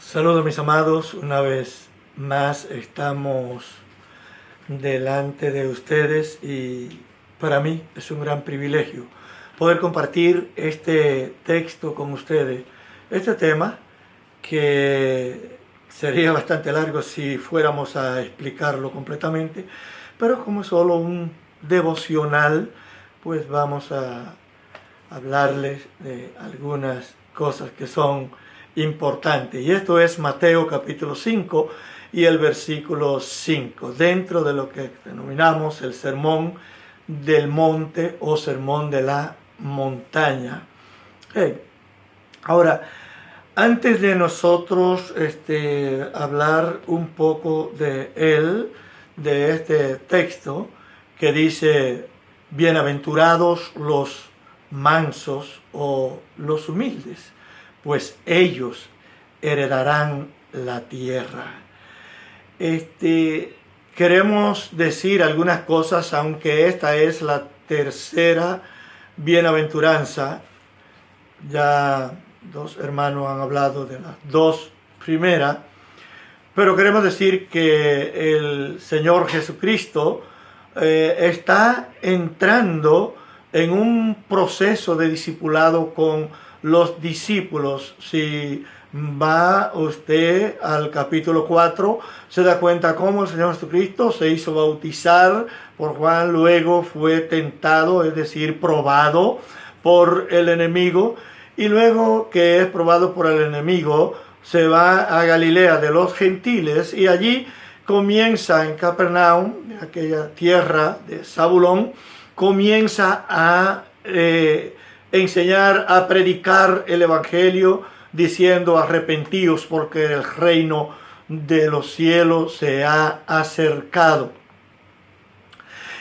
Saludos mis amados, una vez más estamos delante de ustedes y para mí es un gran privilegio poder compartir este texto con ustedes, este tema que sería bastante largo si fuéramos a explicarlo completamente, pero como es solo un devocional, pues vamos a hablarles de algunas cosas que son importantes. Y esto es Mateo capítulo 5 y el versículo 5, dentro de lo que denominamos el sermón del monte o sermón de la montaña. Ahora, antes de nosotros hablar un poco de este texto que dice, bienaventurados los mansos o los humildes, pues ellos heredarán la tierra. Queremos decir algunas cosas, aunque esta es la tercera bienaventuranza. Ya dos hermanos han hablado de las dos primeras, pero queremos decir que el Señor Jesucristo está entrando en un proceso de discipulado con los discípulos. Si va usted al capítulo 4, se da cuenta cómo el Señor Jesucristo se hizo bautizar por Juan, luego fue tentado, es decir, probado por el enemigo, y luego que es probado por el enemigo, se va a Galilea de los gentiles y allí comienza en Capernaum, aquella tierra de Zabulón, comienza a enseñar, a predicar el evangelio, diciendo arrepentíos porque el reino de los cielos se ha acercado.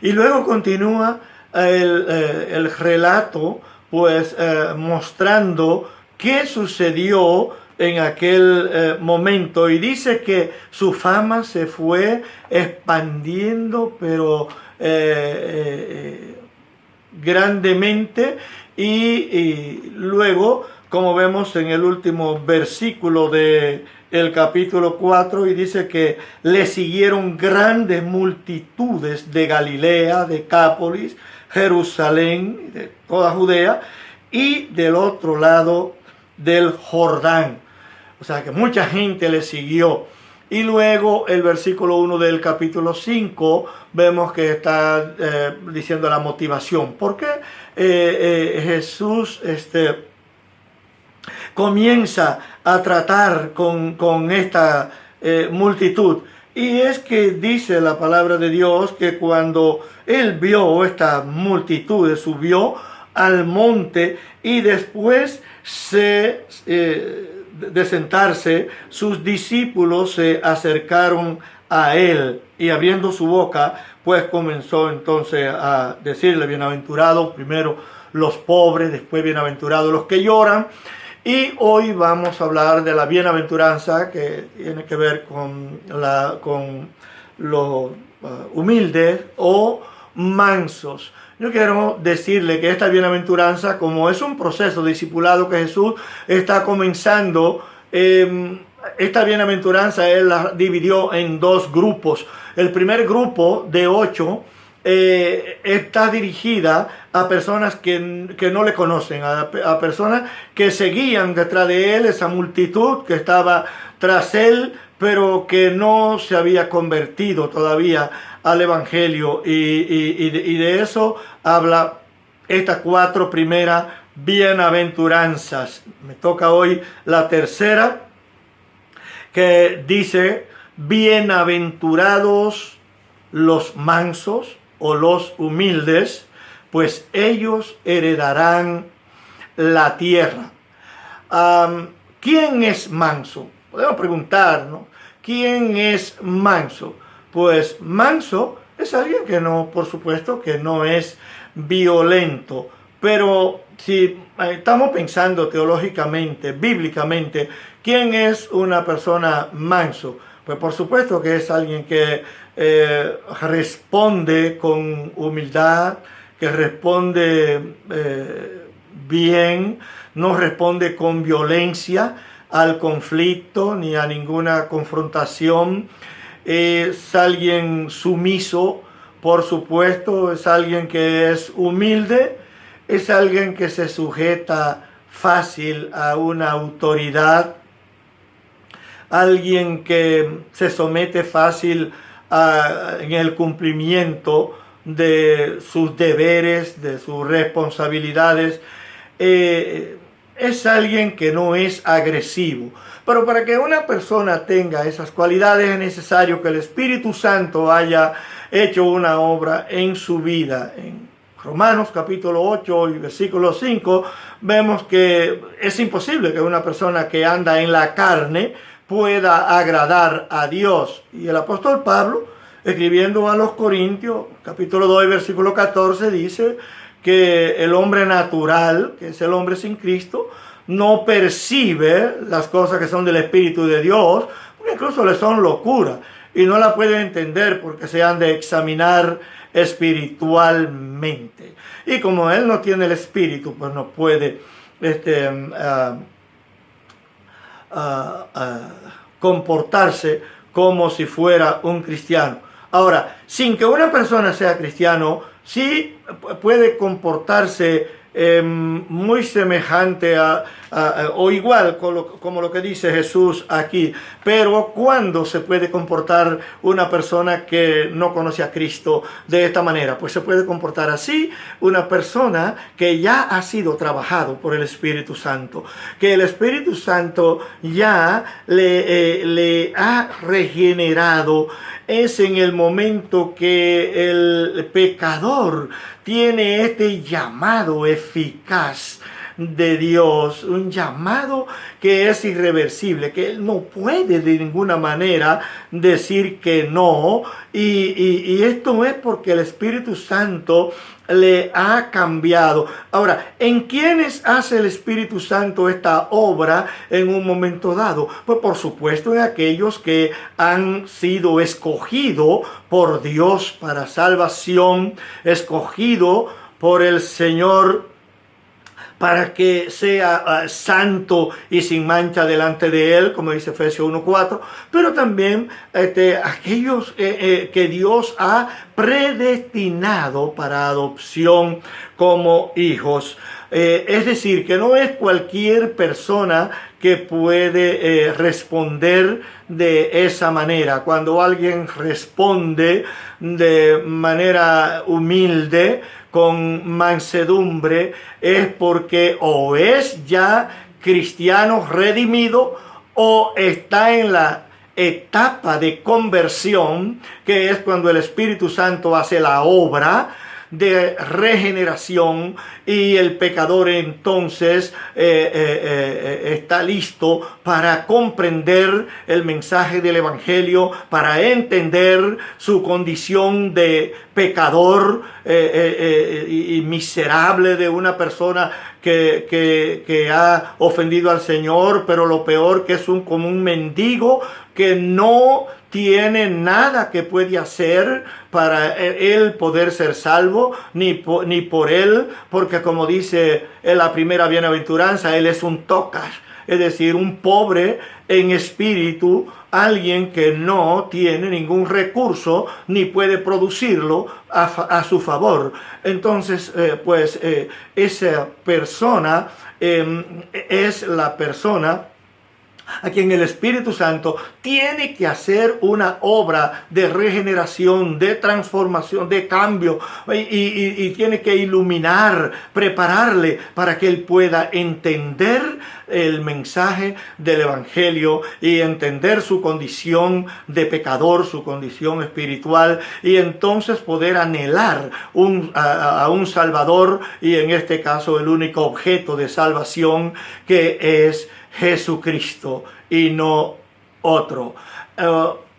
Y luego continúa el relato, pues mostrando qué sucedió en aquel momento, y dice que su fama se fue expandiendo, pero grandemente, y luego, como vemos en el último versículo de el capítulo 4, y dice que le siguieron grandes multitudes de Galilea, de Decápolis, Jerusalén, de toda Judea, y del otro lado del Jordán. O sea que mucha gente le siguió. Y luego el versículo 1 del capítulo 5 vemos que está diciendo la motivación. ¿Por qué Jesús comienza a tratar con esta multitud? Y es que dice la palabra de Dios que cuando él vio esta multitud, subió al monte y después de sentarse, sus discípulos se acercaron a él y abriendo su boca, pues comenzó entonces a decirle, bienaventurados primero los pobres, después bienaventurados los que lloran. Y hoy vamos a hablar de la bienaventuranza que tiene que ver con los humildes o mansos. Yo quiero decirle que esta bienaventuranza, como es un proceso discipulado que Jesús está comenzando, esta bienaventuranza Él la dividió en dos grupos. El primer grupo de 8 está dirigida a personas que no le conocen, a personas que seguían detrás de Él, esa multitud que estaba tras Él, pero que no se había convertido todavía al Evangelio, y de eso habla estas 4 primeras bienaventuranzas. Me toca hoy la tercera, que dice, bienaventurados los mansos o los humildes, pues ellos heredarán la tierra. ¿Quién es manso? Podemos preguntar, ¿no? ¿Quién es manso? Pues manso es alguien que no, por supuesto, que no es violento. Pero si estamos pensando teológicamente, bíblicamente, ¿quién es una persona manso? Pues por supuesto que es alguien que responde con humildad, que responde bien, no responde con violencia, al conflicto ni a ninguna confrontación. Es alguien sumiso, por supuesto, es alguien que es humilde, es alguien que se sujeta fácil a una autoridad, alguien que se somete fácil en el cumplimiento de sus deberes, de sus responsabilidades. Es alguien que no es agresivo. Pero para que una persona tenga esas cualidades es necesario que el Espíritu Santo haya hecho una obra en su vida. En Romanos capítulo 8 y versículo 5 vemos que es imposible que una persona que anda en la carne pueda agradar a Dios. Y el apóstol Pablo, escribiendo a los Corintios, capítulo 2, versículo 14, dice que el hombre natural, que es el hombre sin Cristo, no percibe las cosas que son del Espíritu de Dios, porque incluso le son locura, y no la puede entender porque se han de examinar espiritualmente. Y como él no tiene el Espíritu, pues no puede comportarse como si fuera un cristiano. Ahora, sin que una persona sea cristiano, sí puede comportarse muy semejante o igual como lo que dice Jesús aquí. Pero ¿cuándo se puede comportar una persona que no conoce a Cristo de esta manera? Pues se puede comportar así una persona que ya ha sido trabajado por el Espíritu Santo, que el Espíritu Santo ya le ha regenerado. Es en el momento que el pecador tiene este llamado eficaz de Dios, un llamado que es irreversible, que él no puede de ninguna manera decir que no, y esto es porque el Espíritu Santo le ha cambiado. Ahora, ¿en quiénes hace el Espíritu Santo esta obra en un momento dado? Pues por supuesto en aquellos que han sido escogidos por Dios para salvación, escogido por el Señor para que sea santo y sin mancha delante de Él, como dice Efesios 1:4, pero también aquellos que Dios ha predestinado para adopción como hijos. Es decir, que no es cualquier persona que puede responder de esa manera. Cuando alguien responde de manera humilde, con mansedumbre, es porque o es ya cristiano redimido o está en la etapa de conversión, que es cuando el Espíritu Santo hace la obra de regeneración y el pecador entonces está listo para comprender el mensaje del Evangelio, para entender su condición de pecador y miserable, de una persona que ha ofendido al Señor, pero lo peor que es como un mendigo que no tiene nada que puede hacer para él poder ser salvo, ni por él, porque como dice en la primera bienaventuranza, él es un tocas, es decir, un pobre en espíritu, alguien que no tiene ningún recurso ni puede producirlo a su favor. Entonces, esa persona es la persona a quien el Espíritu Santo tiene que hacer una obra de regeneración, de transformación, de cambio, y tiene que iluminar, prepararle para que él pueda entender el mensaje del Evangelio y entender su condición de pecador, su condición espiritual, y entonces poder anhelar a un Salvador, y en este caso el único objeto de salvación, que es Jesucristo y no otro.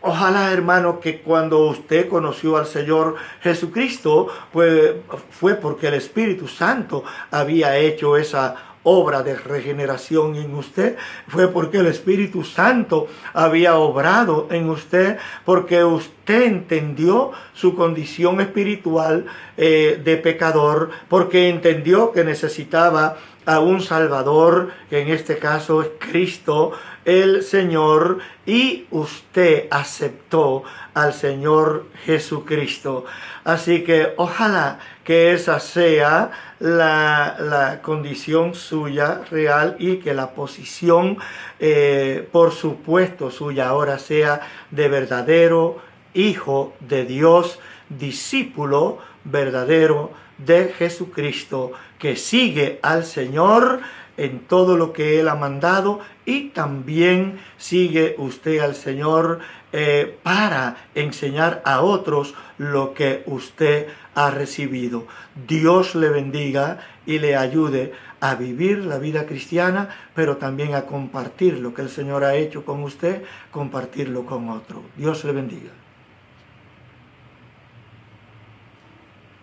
Ojalá, hermano, que cuando usted conoció al Señor Jesucristo, pues fue porque el Espíritu Santo había hecho esa obra de regeneración en usted, fue porque el Espíritu Santo había obrado en usted, porque usted entendió su condición espiritual de pecador, porque entendió que necesitaba a un Salvador, que en este caso es Cristo el Señor, y usted aceptó al Señor Jesucristo. Así que ojalá que esa sea la condición suya real, y que la posición, por supuesto, suya ahora sea de verdadero hijo de Dios, discípulo verdadero de Jesucristo, que sigue al Señor en todo lo que Él ha mandado, y también sigue usted al Señor para enseñar a otros lo que usted ha recibido. Dios le bendiga y le ayude a vivir la vida cristiana, pero también a compartir lo que el Señor ha hecho con usted, compartirlo con otro. Dios le bendiga.